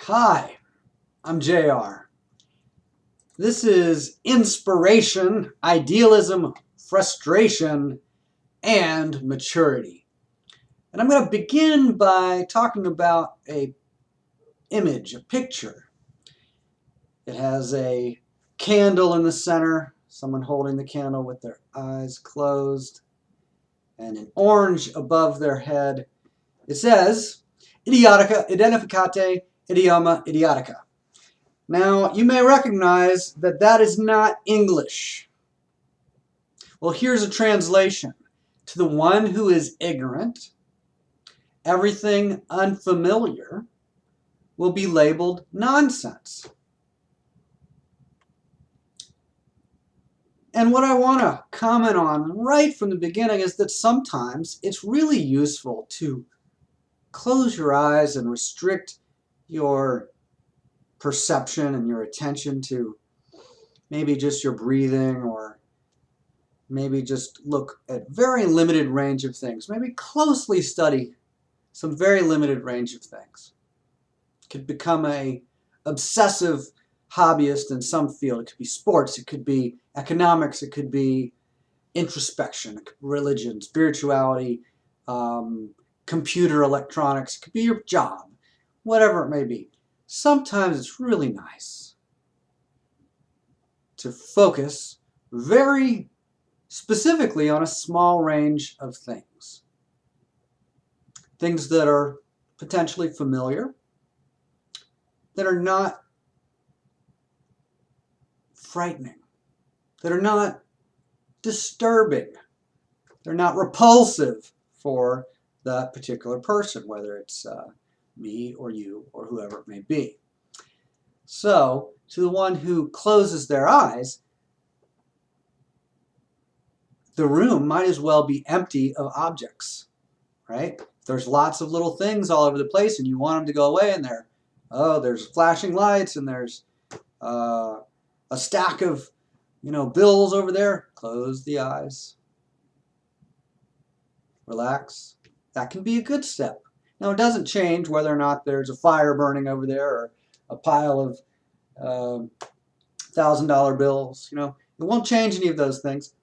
Hi, I'm JR. This is inspiration, idealism, frustration, and maturity. And I'm going to begin by talking about a image, a picture. It has a candle in the center, someone holding the candle with their eyes closed, and an orange above their head. It says, Idiotica, identificate, idioma, idiotica. Now, you may recognize that that is not English. Well, here's a translation. To the one who is ignorant, everything unfamiliar will be labeled nonsense. And what I want to comment on right from the beginning is that sometimes it's really useful to close your eyes and restrict your perception and your attention to maybe just your breathing, or maybe just look at very limited range of things. Maybe closely study some very limited range of things. It could become a obsessive hobbyist in some field. It could be sports, it could be economics, it could be introspection, it could be religion, spirituality, computer electronics, it could be your job, whatever it may be. Sometimes it's really nice to focus very specifically on a small range of things. Things that are potentially familiar, that are not frightening, that are not disturbing, they're not repulsive for that particular person, whether it's me or you or whoever it may be. So, to the one who closes their eyes, the room might as well be empty of objects, right? There's lots of little things all over the place and you want them to go away, and there's flashing lights, and there's a stack of bills over there. Close the eyes. Relax. That can be a good step. Now, it doesn't change whether or not there's a fire burning over there or a pile of $1,000 bills. It won't change any of those things.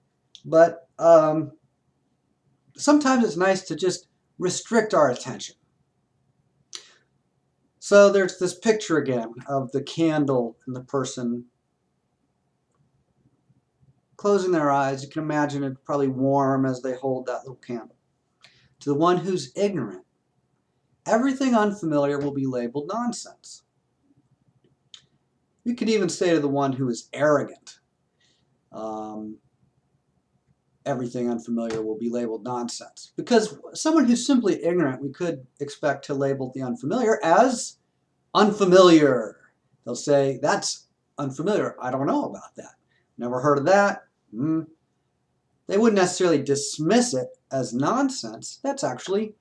But sometimes it's nice to just restrict our attention. So there's this picture again of the candle and the person closing their eyes. You can imagine it probably warm as they hold that little candle. To the one who's ignorant, everything unfamiliar will be labeled nonsense. You could even say to the one who is arrogant, everything unfamiliar will be labeled nonsense. Because someone who's simply ignorant, we could expect to label the unfamiliar as unfamiliar. They'll say, that's unfamiliar. I don't know about that. Never heard of that. They wouldn't necessarily dismiss it as nonsense. That's actually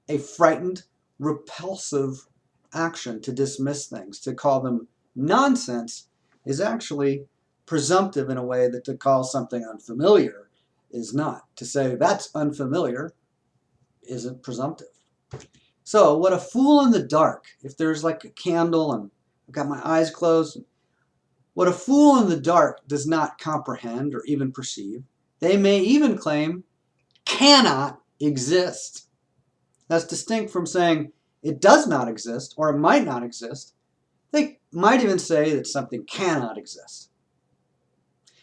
a frightened, repulsive action to dismiss things. To call them nonsense is actually presumptive in a way that to call something unfamiliar is not. To say that's unfamiliar isn't presumptive. So what a fool in the dark, if there's like a candle and I've got my eyes closed, what a fool in the dark does not comprehend or even perceive, they may even claim cannot exist. That's distinct from saying it does not exist or it might not exist. They might even say that something cannot exist.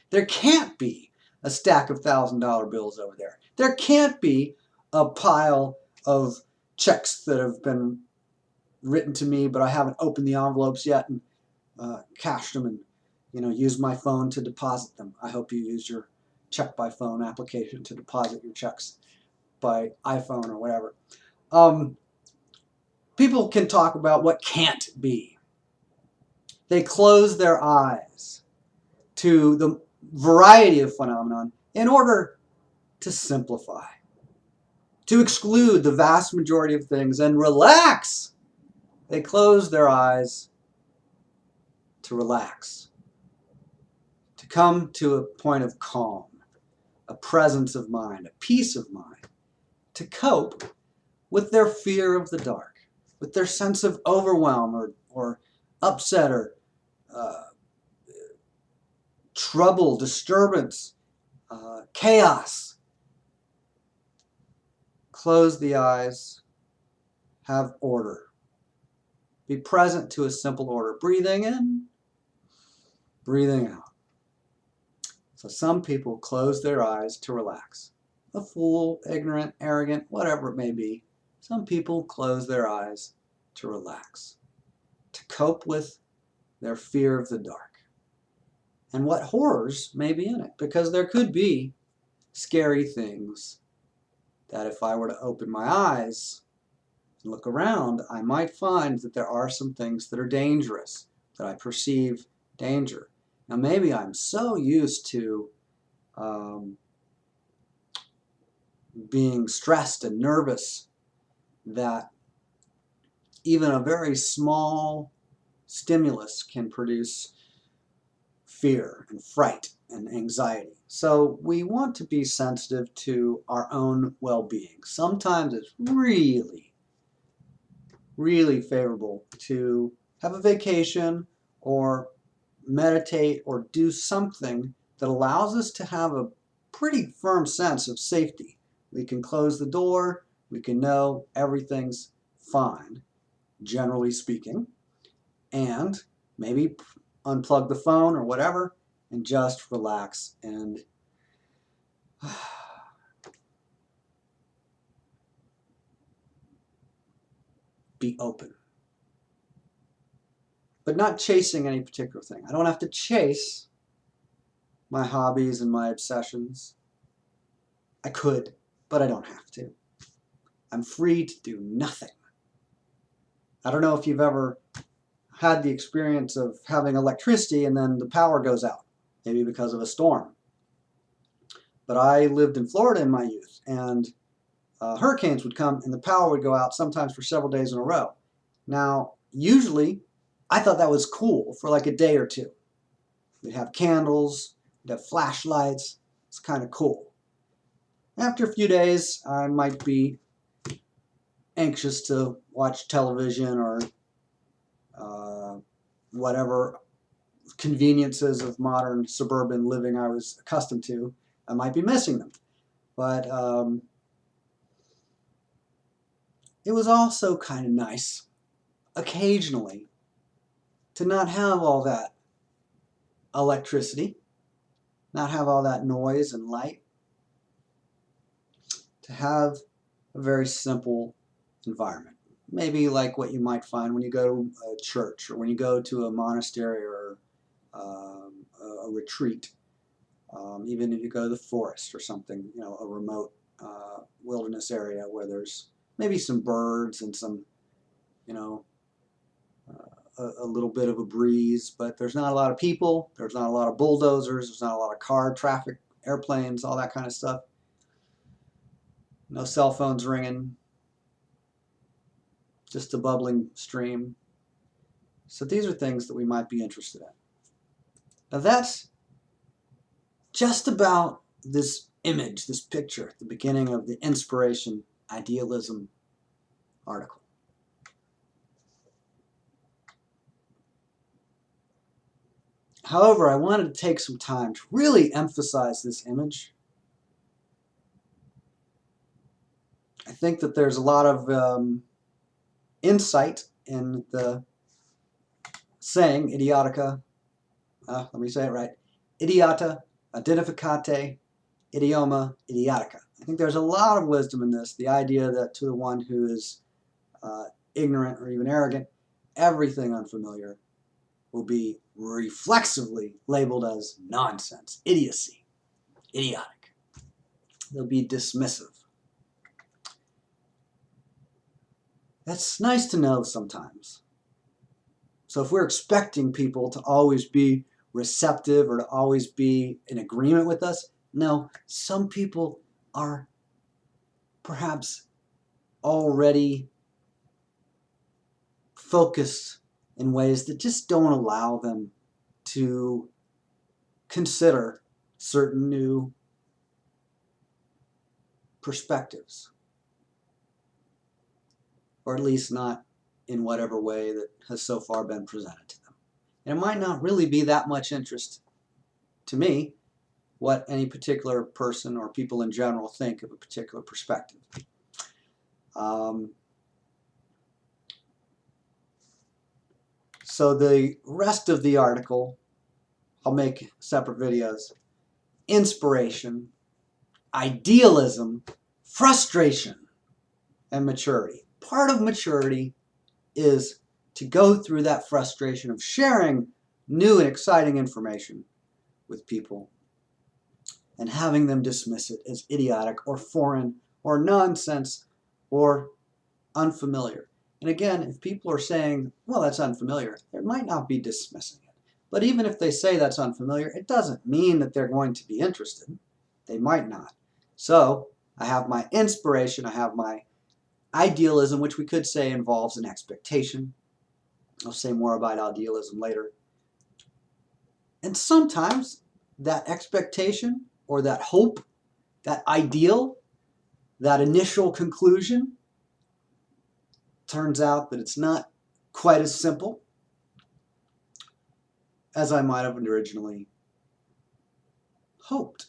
There can't be a stack of $1,000 bills over there. There can't be a pile of checks that have been written to me, but I haven't opened the envelopes yet and cashed them and used my phone to deposit them. I hope you use your check by phone application to deposit your checks by iPhone or whatever. People can talk about what can't be. They close their eyes to the variety of phenomenon in order to simplify, to exclude the vast majority of things and relax. They close their eyes to relax, to come to a point of calm, a presence of mind, a peace of mind, to cope with their fear of the dark. with their sense of overwhelm or upset or uh, trouble, disturbance, chaos. Close the eyes, have order. Be present to a simple order. Breathing in, breathing out. So some people close their eyes to relax. A fool, ignorant, arrogant, whatever it may be. Some people close their eyes to relax, to cope with their fear of the dark and what horrors may be in it, because there could be scary things that if I were to open my eyes and look around, I might find that there are some things that are dangerous, that I perceive danger. Now maybe I'm so used to being stressed and nervous that even a very small stimulus can produce fear and fright and anxiety. So we want to be sensitive to our own well-being. Sometimes it's really, really favorable to have a vacation or meditate or do something that allows us to have a pretty firm sense of safety. We can close the door, we can know everything's fine, generally speaking, and maybe unplug the phone or whatever and just relax and be open. But not chasing any particular thing. I don't have to chase my hobbies and my obsessions. I could, but I don't have to. I'm free to do nothing. I don't know if you've ever had the experience of having electricity and then the power goes out, maybe because of a storm. But I lived in Florida in my youth, and hurricanes would come and the power would go out sometimes for several days in a row. Now, usually, I thought that was cool for like a day or two. We'd have candles, we'd have flashlights. It's kind of cool. After a few days, I might be anxious to watch television or whatever conveniences of modern suburban living I was accustomed to. I might be missing them. But it was also kind of nice, occasionally, to not have all that electricity, not have all that noise and light, to have a very simple environment. Maybe like what you might find when you go to a church or when you go to a monastery or a retreat. Even if you go to the forest or something, you know, a remote wilderness area where there's maybe some birds and some, you know, a little bit of a breeze, but there's not a lot of people, there's not a lot of bulldozers, there's not a lot of car traffic, airplanes, all that kind of stuff. No cell phones ringing, just a bubbling stream. So these are things that we might be interested in. Now that's just about this image, this picture at the beginning of the Inspiration Idealism article. However, I wanted to take some time to really emphasize this image. I think that there's a lot of insight in the saying, idiotica, let me say it right, idiota, identificate, idioma, idiotica. I think there's a lot of wisdom in this, the idea that to the one who is ignorant or even arrogant, everything unfamiliar will be reflexively labeled as nonsense, idiocy, idiotic. They'll be dismissive. That's nice to know sometimes. So if we're expecting people to always be receptive or to always be in agreement with us, no, some people are perhaps already focused in ways that just don't allow them to consider certain new perspectives, or at least not in whatever way that has so far been presented to them. And it might not really be that much interest to me what any particular person or people in general think of a particular perspective. So the rest of the article, I'll make separate videos. Inspiration, idealism, frustration, and maturity. Part of maturity is to go through that frustration of sharing new and exciting information with people and having them dismiss it as idiotic or foreign or nonsense or unfamiliar. And again, if people are saying, well, that's unfamiliar, they might not be dismissing it. But even if they say that's unfamiliar, it doesn't mean that they're going to be interested. They might not. So I have my inspiration, I have my idealism, which we could say involves an expectation. I'll say more about idealism later. And sometimes that expectation or that hope, that ideal, that initial conclusion, turns out that it's not quite as simple as I might have originally hoped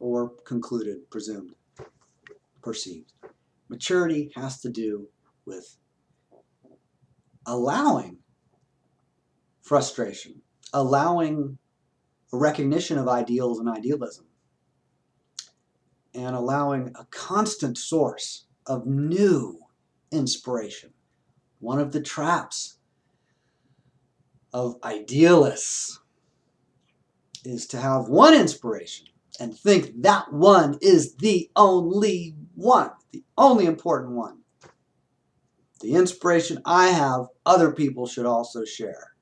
or concluded, presumed, perceived. Maturity has to do with allowing frustration, allowing a recognition of ideals and idealism, and allowing a constant source of new inspiration. One of the traps of idealists is to have one inspiration and think that one is the only one, the only important one. The inspiration I have, other people should also share.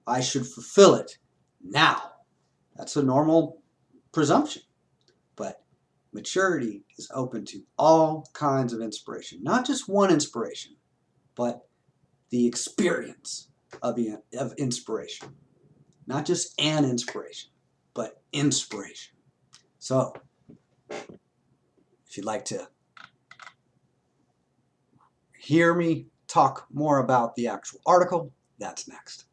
I should fulfill it now. That's a normal presumption. But maturity is open to all kinds of inspiration. Not just one inspiration, but the experience of inspiration. Not just an inspiration, but inspiration. So, if you'd like to hear me talk more about the actual article, that's next.